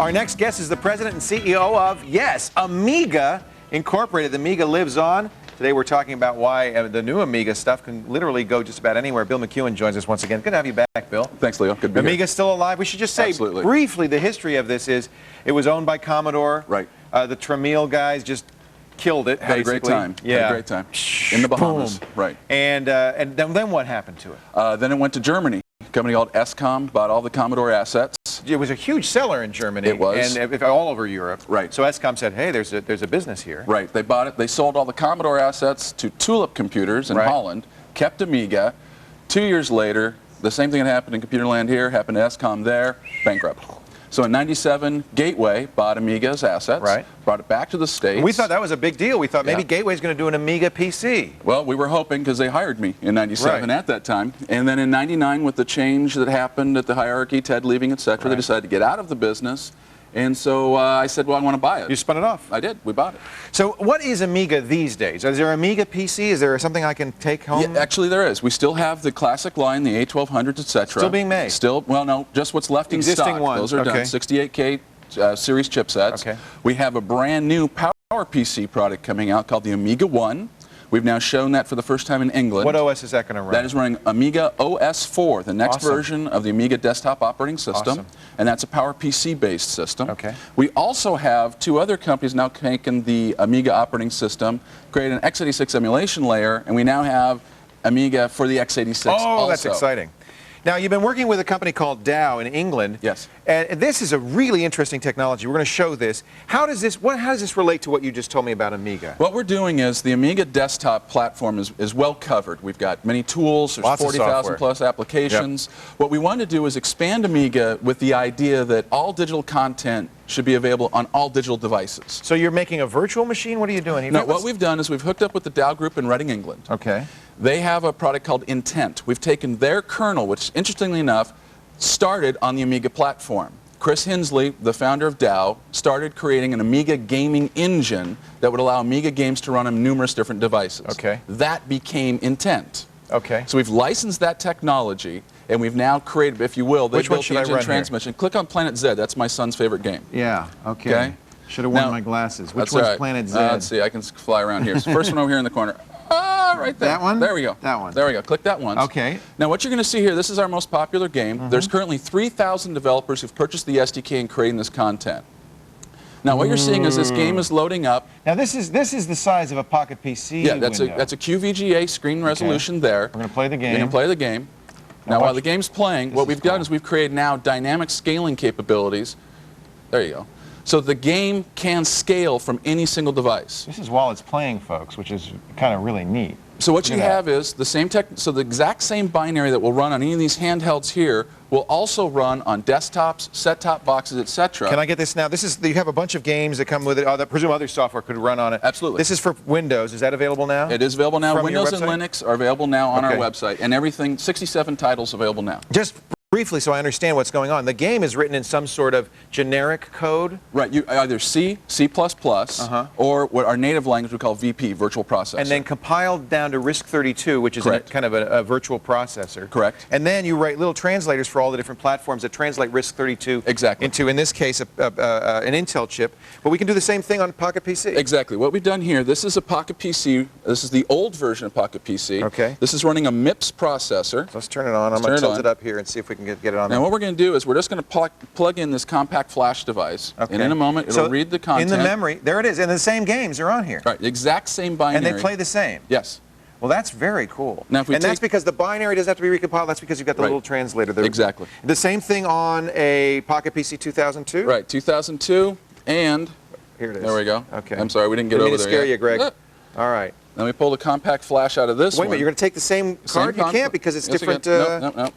Our next guest is the president and CEO of, yes, AMIGA Incorporated. The AMIGA lives on. Today we're talking about why the new AMIGA stuff can literally go just about anywhere. Bill McEwen joins us once again. Good to have you back, Bill. Thanks, Leo. Good to be here. AMIGA's still alive. We should just say briefly the history of this is it was owned by Commodore. Right. The Tramiel guys just killed it. Had a great time. Yeah. Had a great time. In the Bahamas. Boom. Right. And then what happened to it? Then it went to Germany. A company called Escom bought all the Commodore assets. It was a huge seller in Germany. It was. And all over Europe. Right. So Escom said, hey, there's a business here. Right. They bought it. They sold all the Commodore assets to Tulip Computers in Holland, kept AMIGA. 2 years later, the same thing that happened in Computerland here happened to Escom there, bankrupt. So in '97, Gateway bought AMIGA's assets, brought it back to the States. We thought that was a big deal. We thought maybe Gateway's going to do an AMIGA PC. Well, we were hoping because they hired me in '97 at that time. And then in '99, with the change that happened at the hierarchy, Ted leaving, etc., they decided to get out of the business. And so I said, well, I want to buy it. You spun it off. I did. We bought it. So what is AMIGA these days? Is there an AMIGA PC? Is there something I can take home? Yeah, actually, there is. We still have the classic line, the A1200s, etc. Still being made? Still, well, no, just what's left in stock. Existing ones. Those are done. 68K series chipsets. Okay. We have a brand new Power PC product coming out called the AMIGA 1. We've now shown that for the first time in England. What OS is that going to run? That is running AMIGA OS 4, the next version of the AMIGA desktop operating system. And that's a Power PC-based system. Okay. We also have two other companies now taking the AMIGA operating system, created an x86 emulation layer, and we now have AMIGA for the x86 also. That's exciting. Now, you've been working with a company called Dow in England. Yes. And this is a really interesting technology. We're going to show this. How does this relate to what you just told me about AMIGA? What we're doing is the AMIGA desktop platform is well covered. We've got many tools. There's 40,000 plus applications. Yep. What we want to do is expand AMIGA with the idea that all digital content should be available on all digital devices. So you're making a virtual machine? What are you doing? No, what we've done is we've hooked up with the Dow Group in Reading, England. Okay. They have a product called Intent. We've taken their kernel, which, interestingly enough, started on the AMIGA platform. Chris Hensley, the founder of Dow, started creating an AMIGA gaming engine that would allow AMIGA games to run on numerous different devices. Okay. That became Intent. Okay. So we've licensed that technology, and we've now created, if you will, they built the engine transmission. Click on Planet Z. That's my son's favorite game. Yeah. Okay. Should have worn my glasses. Which one's Planet Z? Let's see. I can fly around here. So first one over here in the corner. Right there. That one? There we go. That one. There we go. Click that once. Okay. Now what you're going to see here, this is our most popular game. There's currently 3,000 developers who've purchased the SDK and creating this content. Now what you're seeing is this game is loading up. Now this is the size of a Pocket PC. Yeah, that's a QVGA screen resolution there. We're going to play the game. You're going to play the game. Now while the game's playing, what we've done is we've created now dynamic scaling capabilities. There you go. So the game can scale from any single device. This is while it's playing, folks, which is kind of really neat. So what you have is the same so the exact same binary that will run on any of these handhelds here will also run on desktops, set-top boxes, etc. Can I get this now? This is, you have a bunch of games that come with it. I presume other software could run on it. Absolutely. This is for Windows. Is that available now? It is available now. From Windows and Linux are available now on our website, and everything, 67 titles available now. Just briefly, so I understand what's going on. The game is written in some sort of generic code? Right. You either C, C++, or what our native language we call VP, virtual processor. And then compiled down to RISC-32, which is kind of a virtual processor. Correct. And then you write little translators for all the different platforms that translate RISC-32 into, in this case, an Intel chip. But we can do the same thing on Pocket PC. Exactly. What we've done here, this is a Pocket PC. This is the old version of Pocket PC. Okay. This is running a MIPS processor. Let's turn it on. I'm going to tilt it up here and see if we can get it on. Now what we're going to do is we're just going to plug in this compact flash device, and in a moment it'll read the content. In the memory, there it is, and the same games are on here. Right, the exact same binary. And they play the same? Yes. Well, that's very cool. Now, if we that's because the binary doesn't have to be recompiled, that's because you've got the little translator there. Exactly. The same thing on a Pocket PC 2002? Right, 2002, and here it is. There we go. Okay. I'm sorry, we didn't get over there yet. Scare you, Greg. All right. Now we pull the compact flash out of this Wait a minute, you're going to take the same card? You can't because it's different. No.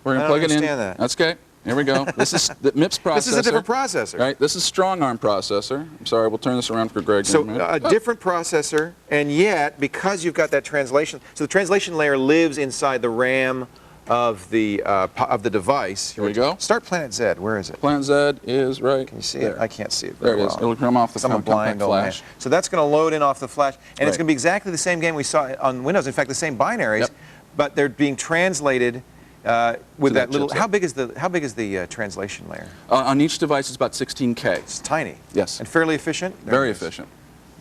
We're going to plug it in. That. That's okay. Here we go. This is the MIPS processor. This is a different processor. Right. This is strong arm processor. I'm sorry, we'll turn this around for Greg. So a different processor, and yet because you've got that translation, so the translation layer lives inside the RAM of the device. Here we go. Start Planet Z. Where is it? Planet Z is right. Can you see there. it? I can't see it very well. There it is. It'll come off the compact flash. So that's going to load in off the flash, and it's going to be exactly the same game we saw on Windows. In fact, the same binaries, but they're being translated with that that little, chipset. how big is the translation layer? On each device, it's about 16K. It's tiny. Yes. And fairly efficient? Very efficient.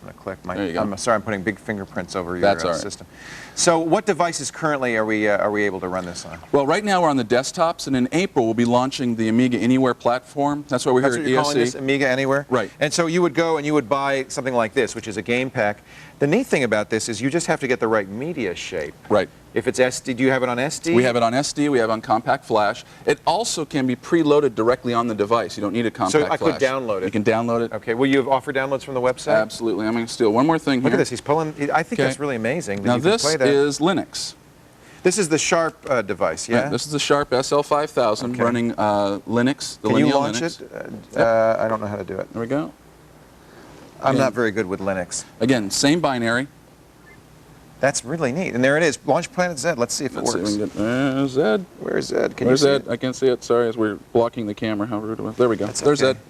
I'm going to click my. There you go. I'm sorry, I'm putting big fingerprints over That's your all right. system. So, what devices currently are we able to run this on? Well, right now we're on the desktops, and in April we'll be launching the AMIGA Anywhere platform. That's why we're That's here what at you're ESC. calling this, Amiga Anywhere? Right. And so you would go and you would buy something like this, which is a game pack. The neat thing about this is you just have to get the right media shape. Right. If it's SD, do you have it on SD? We have it on SD, we have it on compact flash. It also can be preloaded directly on the device. You don't need a compact flash. So I could download it? You can download it. Okay. Will you offer downloads from the website? Absolutely. I'm going to steal one more thing here. Look at this. He's pulling. I think Okay. that's really amazing. That Now you can this play that. is Linux. This is the Sharp device, yeah? Right, this is the Sharp SL5000 Okay. running Linux. The Can you Lineal launch Linux. it? I don't know how to do it. There we go. I'm Again. not very good with Linux. Again, same binary. That's really neat. And there it is. Launch Planet Z. Let's see if Let's it works. see if we can get Zed. Where's Zed? Can Where's you see Zed? I can't see it. Sorry, as we're blocking the camera. How rude it was. There we go. That's There's okay. Zed.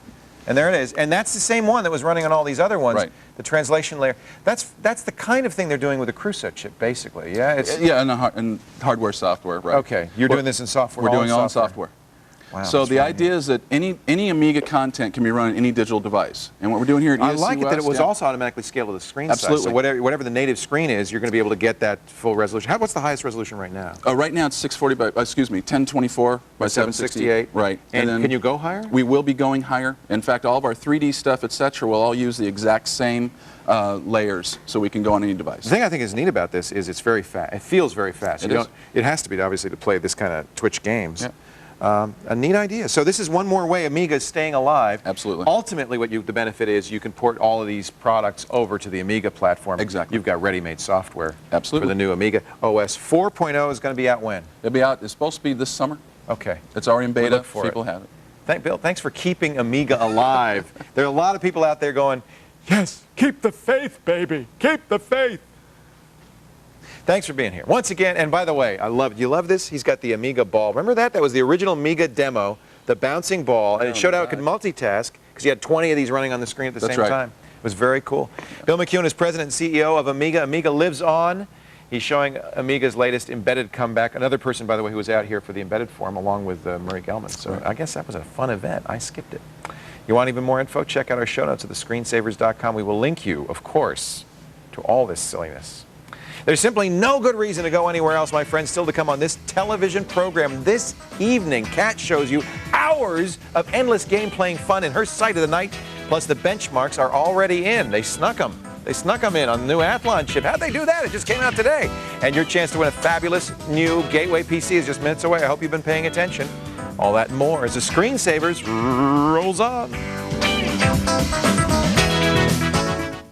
And there it is. And that's the same one that was running on all these other ones. Right. The translation layer. That's the kind of thing they're doing with a Crusoe chip, basically. Yeah. It's, Yeah, and hardware, software. Right. Okay. You're doing this in software. We're doing all in in software. Wow. So that's the really idea is that any AMIGA content can be run on any digital device. And what we're doing here at ESC I like it that it West, was yeah. also automatically scaled to the screen size. Absolutely. So whatever the native screen is, you're going to be able to get that full resolution. What's the highest resolution right now? Right now it's 1024 by 768. Right. And then can you go higher? We will be going higher. In fact, all of our 3D stuff, etc., will all use the exact same layers, so we can go on any device. The thing I think is neat about this is it's very fast. It feels very fast. It has to be, obviously, to play this kind of Twitch games. Yeah. A neat idea. So this is one more way Amiga is staying alive. Absolutely. Ultimately, the benefit is you can port all of these products over to the Amiga platform. Exactly. You've got ready-made software. Absolutely. For the new Amiga OS 4.0 is going to be out when? It'll be out. It's supposed to be this summer. Okay. It's already in beta. look for People it. have it. Bill, thanks for keeping Amiga alive. There are a lot of people out there going, yes, keep the faith, baby. Keep the faith. Thanks for being here. Once again, and by the way, you love this? He's got the Amiga ball. Remember that? That was the original Amiga demo, the bouncing ball, and it showed how it could multitask because you had 20 of these running on the screen at the same time. It was very cool. Bill McEwen is president and CEO of Amiga. Amiga lives on. He's showing Amiga's latest embedded comeback. Another person, by the way, who was out here for the embedded forum along with Murray Gelman. So I guess that was a fun event. I skipped it. You want even more info? Check out our show notes at thescreensavers.com. We will link you, of course, to all this silliness. There's simply no good reason to go anywhere else, my friends. Still to come on this television program this evening, Kat shows you hours of endless game-playing fun in her sight of the night. Plus, the benchmarks are already in. They snuck them. They snuck them in on the new Athlon chip. How'd they do that? It just came out today. And your chance to win a fabulous new Gateway PC is just minutes away. I hope you've been paying attention. All that and more as the Screensavers rolls on.